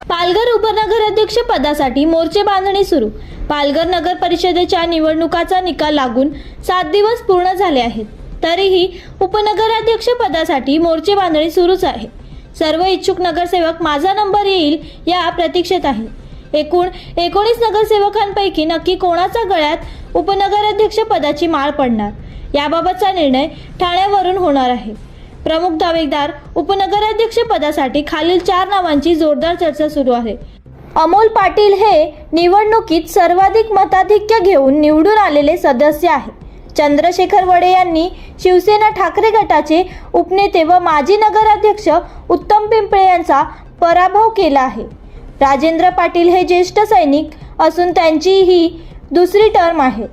पालघर उपनगराध्यक्ष पदासाठी मोर्चे बांधणी सुरू। पालघर नगर परिषदेच्या निवडणुकाचा निकाल लागून 7 दिवस पूर्ण झाले आहेत, तरीही उपनगराध्यक्ष पदासाठी मोर्चे बांधणी सुरूच आहे। सर्व इच्छुक नगरसेवक माझा नंबर येईल या प्रतीक्षेत आहे। एकूण 19 नगरसेवकांपैकी नक्की कोणाच्या गळ्यात उपनगराध्यक्ष पदाची माळ पडणार याबाबतचा निर्णय ठाण्यावरून होणार आहे। प्रमुख दावेदार उपनगराध्यक्ष पदासाठी खालील 4 नावांची जोरदार चर्चा सुरू आहे। अमोल पाटील हे निवडणुकीत सर्वाधिक मताधिक्य घेऊन निवडून आलेले सदस्य आहे। चंद्रशेखर वडे यांनी शिवसेना ठाकरे गटाचे उपनेते व माजी नगराध्यक्ष उत्तम पिंपळे यांचा पराभव केला आहे। राजेंद्र पाटील हे ज्येष्ठ सैनिक असून त्यांची ही दुसरी टर्म आहे।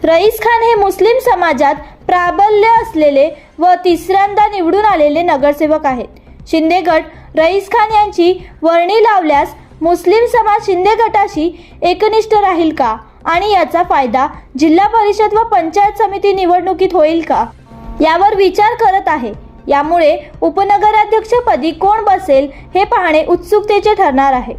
रईस खान हे मुस्लिम समाजात प्राबल्य असलेले व तिसऱ्यांदा निवडून आलेले नगरसेवक आहेत। शिंदे गट रईस खान यांची वर्णी लावल्यास मुस्लिम समाज शिंदे गटाशी एकनिष्ठ राहील का आणि याचा फायदा जिल्हा परिषद व पंचायत समिती निवडणुकीत होईल का यावर विचार करत आहे। यामुळे उपनगराध्यक्षपदी कोण बसेल हे पाहणे उत्सुकतेचे ठरणार आहे।